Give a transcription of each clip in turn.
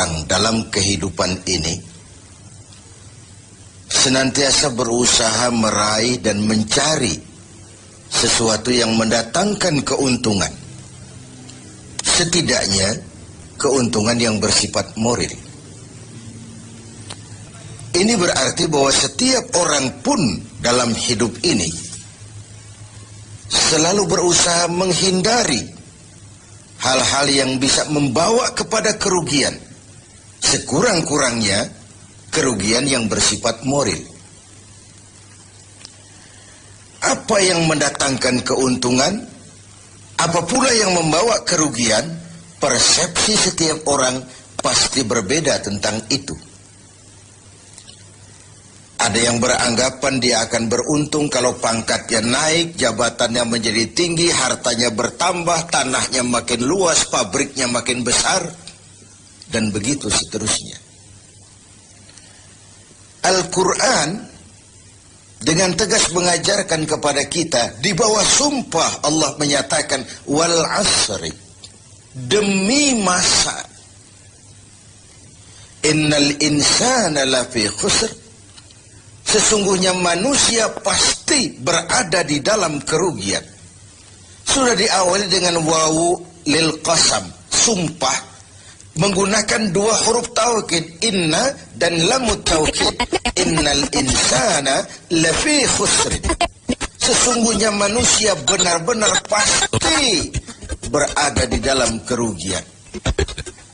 orang dalam kehidupan ini senantiasa berusaha meraih dan mencari sesuatu yang mendatangkan keuntungan, setidaknya keuntungan yang bersifat moral. Ini berarti bahwa setiap orang pun dalam hidup ini selalu berusaha menghindari hal-hal yang bisa membawa kepada kerugian, sekurang-kurangnya kerugian yang bersifat moral. Apa yang mendatangkan keuntungan, apa pula yang membawa kerugian, persepsi setiap orang pasti berbeda tentang itu. Ada yang beranggapan dia akan beruntung kalau pangkatnya naik, jabatannya menjadi tinggi, hartanya bertambah, tanahnya makin luas, pabriknya makin besar, dan begitu seterusnya. Al-Quran dengan tegas mengajarkan kepada kita, di bawah sumpah Allah menyatakan, wal asri, demi masa, innal insana lafi khusr, sesungguhnya manusia pasti berada di dalam kerugian. Sudah diawali dengan wawu lil qasam, sumpah, menggunakan dua huruf taukid, inna dan lamut taukid. Innal insana lafi khusr, sesungguhnya manusia benar-benar pasti berada di dalam kerugian.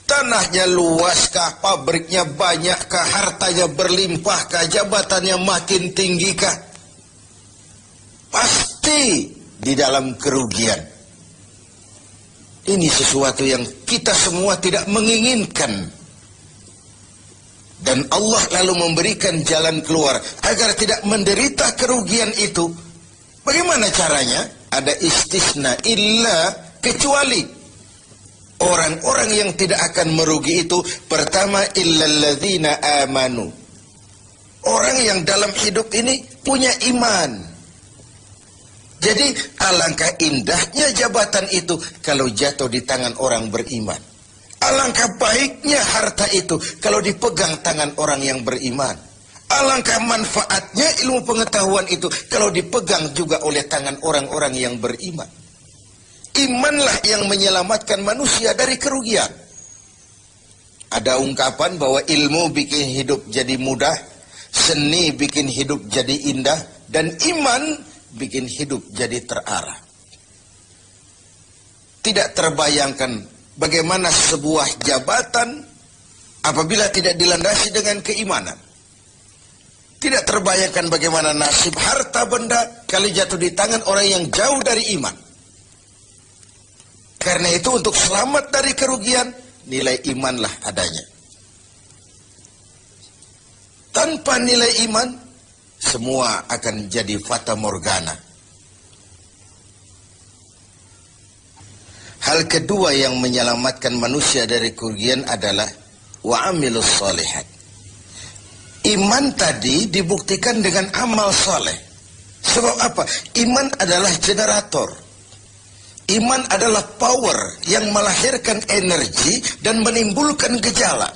Tanahnya luaskah, pabriknya banyakkah, hartanya berlimpahkah, jabatannya makin tinggikah, pasti di dalam kerugian. Ini sesuatu yang kita semua tidak menginginkan. Dan Allah lalu memberikan jalan keluar agar tidak menderita kerugian itu. Bagaimana caranya? Ada istisna, illa, kecuali orang-orang yang tidak akan merugi itu, pertama, illalladzina amanu, orang yang dalam hidup ini punya iman. Jadi alangkah indahnya jabatan itu kalau jatuh di tangan orang beriman. Alangkah baiknya harta itu kalau dipegang tangan orang yang beriman. Alangkah manfaatnya ilmu pengetahuan itu kalau dipegang juga oleh tangan orang-orang yang beriman. Imanlah yang menyelamatkan manusia dari kerugian. Ada ungkapan bahwa ilmu bikin hidup jadi mudah, seni bikin hidup jadi indah, dan iman bikin hidup jadi terarah. Tidak terbayangkan bagaimana sebuah jabatan apabila tidak dilandasi dengan keimanan. Tidak terbayangkan bagaimana nasib harta benda kalau jatuh di tangan orang yang jauh dari iman. Karena itu untuk selamat dari kerugian, nilai imanlah adanya. Tanpa nilai iman, semua akan jadi fata morgana. Hal kedua yang menyelamatkan manusia dari kerugian adalah wa'amilus shalihat. Iman tadi dibuktikan dengan amal soleh. Sebab apa? Iman adalah generator. Iman adalah power yang melahirkan energi dan menimbulkan gejala.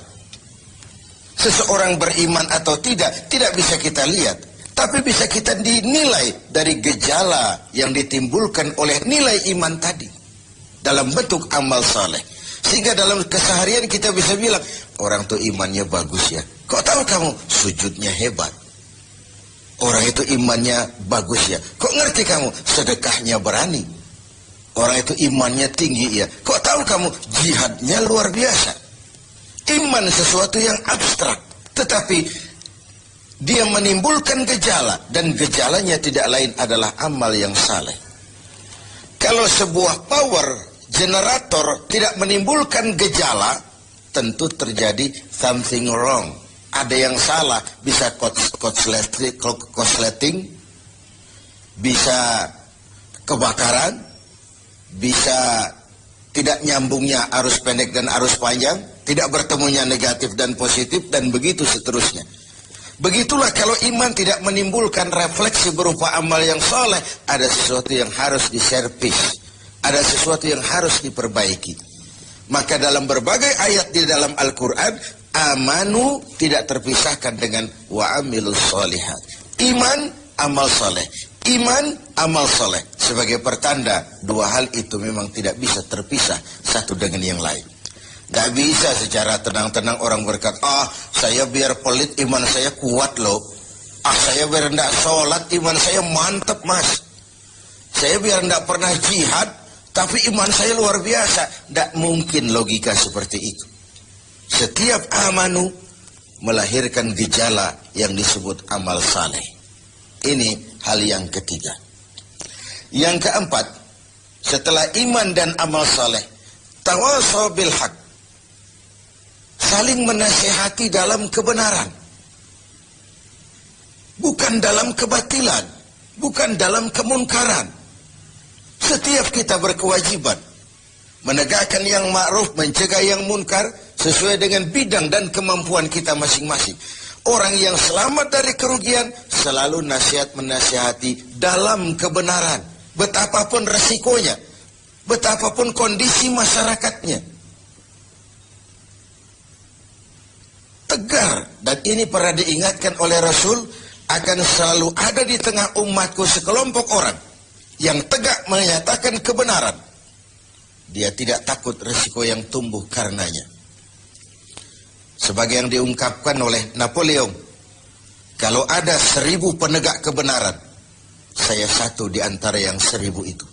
Seseorang beriman atau tidak bisa kita lihat. Tapi bisa kita dinilai dari gejala yang ditimbulkan oleh nilai iman tadi. Dalam bentuk amal saleh. Sehingga dalam keseharian kita bisa bilang, orang itu imannya bagus ya. Kok tahu kamu? Sujudnya hebat. Orang itu imannya bagus ya. Kok ngerti kamu? Sedekahnya berani. Orang itu imannya tinggi ya. Kok tahu kamu? Jihadnya luar biasa. Iman sesuatu yang abstrak, tetapi dia menimbulkan gejala, dan gejalanya tidak lain adalah amal yang saleh. Kalau sebuah power generator tidak menimbulkan gejala, tentu terjadi something wrong. Ada yang salah, bisa korsleting, bisa kebakaran, bisa tidak nyambungnya arus pendek dan arus panjang, tidak bertemunya negatif dan positif, dan begitu seterusnya. Begitulah kalau iman tidak menimbulkan refleksi berupa amal yang soleh, ada sesuatu yang harus diservis, ada sesuatu yang harus diperbaiki. Maka dalam berbagai ayat di dalam Al-Quran, amanu tidak terpisahkan dengan wa amilus sholihat. Iman, amal soleh. Iman, amal soleh. Sebagai pertanda, dua hal itu memang tidak bisa terpisah satu dengan yang lain. Gak bisa secara tenang-tenang orang berkata, saya biar pelit iman saya kuat loh. Saya biar tidak sholat iman saya mantap mas. Saya biar tidak pernah jihad tapi iman saya luar biasa. Tidak mungkin logika seperti itu. Setiap amanu melahirkan gejala yang disebut amal saleh. Ini hal yang ketiga. Yang keempat, setelah iman dan amal saleh, tawasaw bil haq, saling menasihati dalam kebenaran, bukan dalam kebatilan, bukan dalam kemunkaran. Setiap kita berkewajiban menegakkan yang ma'ruf, mencegah yang munkar sesuai dengan bidang dan kemampuan kita masing-masing. Orang yang selamat dari kerugian selalu nasihat menasihati dalam kebenaran, betapapun resikonya, betapapun kondisi masyarakatnya. Tegar, dan ini pernah diingatkan oleh Rasul, akan selalu ada di tengah umatku sekelompok orang yang tegak menyatakan kebenaran. Dia tidak takut risiko yang tumbuh karenanya. Sebagai yang diungkapkan oleh Napoleon, kalau ada 1000 penegak kebenaran, saya satu di antara yang 1000 itu.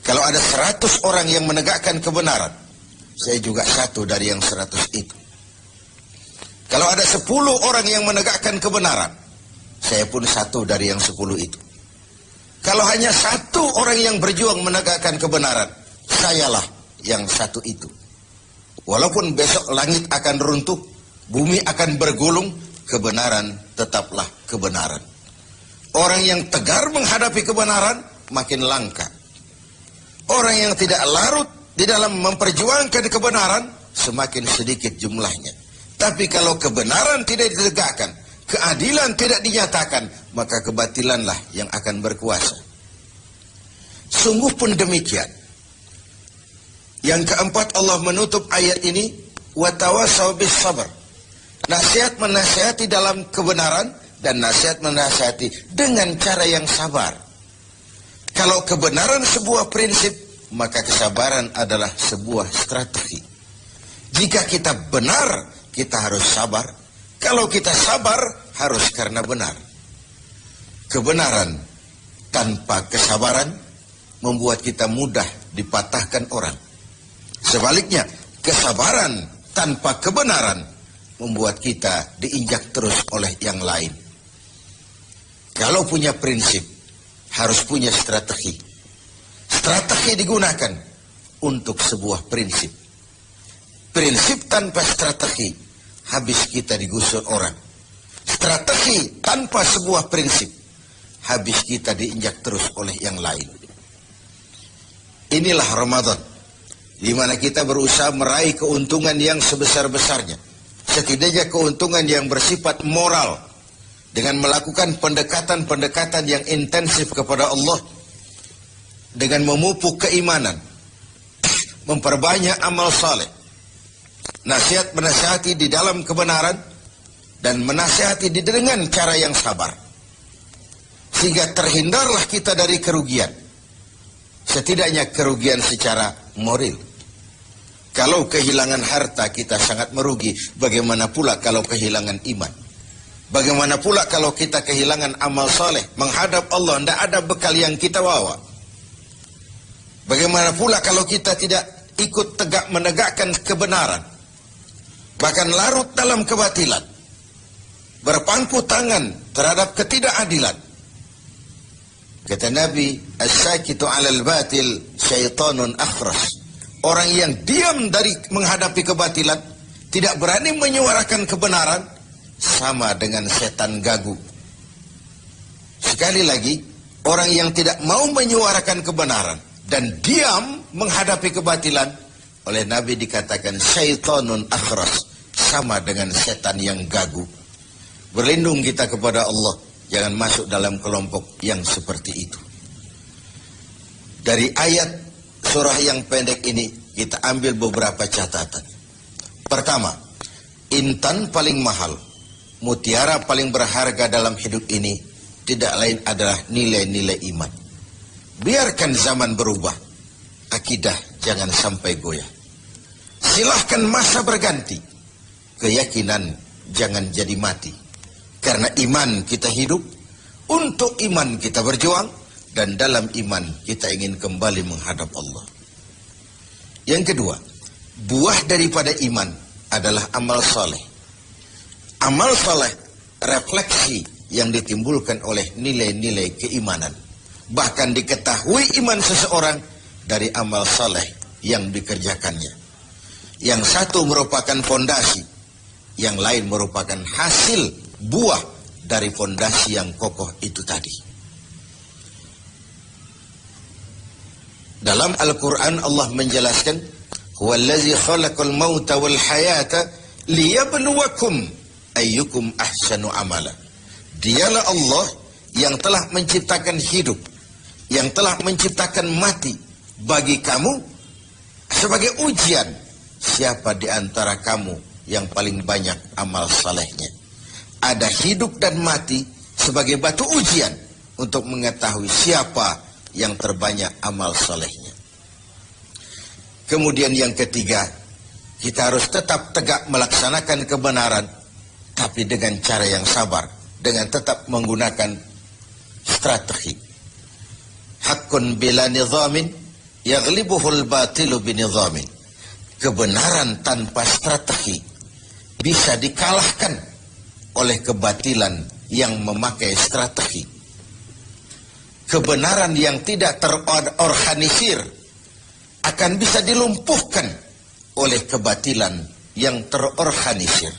Kalau ada 100 orang yang menegakkan kebenaran, saya juga satu dari yang 100 itu. Kalau ada 10 orang yang menegakkan kebenaran, saya pun satu dari yang 10 itu. Kalau hanya 1 orang yang berjuang menegakkan kebenaran, sayalah yang satu itu. Walaupun besok langit akan runtuh, bumi akan bergulung, kebenaran tetaplah kebenaran. Orang yang tegar menghadapi kebenaran makin langka. Orang yang tidak larut di dalam memperjuangkan kebenaran semakin sedikit jumlahnya. Tapi kalau kebenaran tidak ditegakkan, keadilan tidak dinyatakan, maka kebatilanlah yang akan berkuasa. Sungguh pun demikian. Yang keempat, Allah menutup ayat ini, watawasaw bis sabr. Nasihat menasihati dalam kebenaran dan nasihat menasihati dengan cara yang sabar. Kalau kebenaran sebuah prinsip, maka kesabaran adalah sebuah strategi. Jika kita benar, kita harus sabar. Kalau kita sabar, harus karena benar. Kebenaran tanpa kesabaran membuat kita mudah dipatahkan orang. Sebaliknya, kesabaran tanpa kebenaran membuat kita diinjak terus oleh yang lain. Kalau punya prinsip, harus punya strategi. Strategi digunakan untuk sebuah prinsip. Prinsip tanpa strategi, habis kita digusur orang. Strategi tanpa sebuah prinsip, habis kita diinjak terus oleh yang lain. Inilah Ramadan, di mana kita berusaha meraih keuntungan yang sebesar-besarnya. Setidaknya keuntungan yang bersifat moral, dengan melakukan pendekatan-pendekatan yang intensif kepada Allah, dengan memupuk keimanan, memperbanyak amal saleh, nasihat menasihati di dalam kebenaran, dan menasihati dengan cara yang sabar, sehingga terhindarlah kita dari kerugian. Setidaknya kerugian secara moral. Kalau kehilangan harta kita sangat merugi, bagaimana pula kalau kehilangan iman? Bagaimana pula kalau kita kehilangan amal soleh, menghadap Allah, tidak ada bekal yang kita bawa? Bagaimana pula kalau kita tidak ikut tegak menegakkan kebenaran, bahkan larut dalam kebatilan, berpangku tangan terhadap ketidakadilan? Kata Nabi, as-sakitu 'alal batil syaitanun akhras. Orang yang diam dari menghadapi kebatilan, tidak berani menyuarakan kebenaran, sama dengan setan gagu. Sekali lagi, orang yang tidak mau menyuarakan kebenaran dan diam menghadapi kebatilan, oleh Nabi dikatakan syaitanun akhras, sama dengan setan yang gagu. Berlindung kita kepada Allah, jangan masuk dalam kelompok yang seperti itu. Dari ayat surah yang pendek ini, kita ambil beberapa catatan. Pertama, intan paling mahal, mutiara paling berharga dalam hidup ini tidak lain adalah nilai-nilai iman. Biarkan zaman berubah, akidah jangan sampai goyah. Silahkan masa berganti, keyakinan jangan jadi mati. Karena iman kita hidup, untuk iman kita berjuang, dan dalam iman kita ingin kembali menghadap Allah. Yang kedua, buah daripada iman adalah amal soleh. Amal soleh refleksi yang ditimbulkan oleh nilai-nilai keimanan. Bahkan diketahui iman seseorang dari amal soleh yang dikerjakannya. Yang satu merupakan fondasi, yang lain merupakan hasil buah dari fondasi yang kokoh itu tadi. Dalam Al-Quran Allah menjelaskan, "Huwallazi khalaqal mauta wal hayata liyabluwakum ayyukum ahsanu amala." Dialah Allah yang telah menciptakan hidup, yang telah menciptakan mati bagi kamu sebagai ujian, siapa di antara kamu yang paling banyak amal salehnya. Ada hidup dan mati sebagai batu ujian untuk mengetahui siapa yang terbanyak amal salehnya. Kemudian yang ketiga, kita harus tetap tegak melaksanakan kebenaran, tapi dengan cara yang sabar, dengan tetap menggunakan strategi. Haqqun bila nizamin yaghlibuhul batilu binizamin. Kebenaran tanpa strategi bisa dikalahkan oleh kebatilan yang memakai strategi. Kebenaran yang tidak terorganisir akan bisa dilumpuhkan oleh kebatilan yang terorganisir.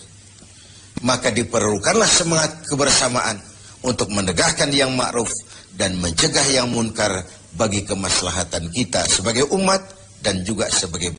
Maka diperlukanlah semangat kebersamaan untuk menegakkan yang ma'ruf dan mencegah yang munkar bagi kemaslahatan kita sebagai umat dan juga sebagai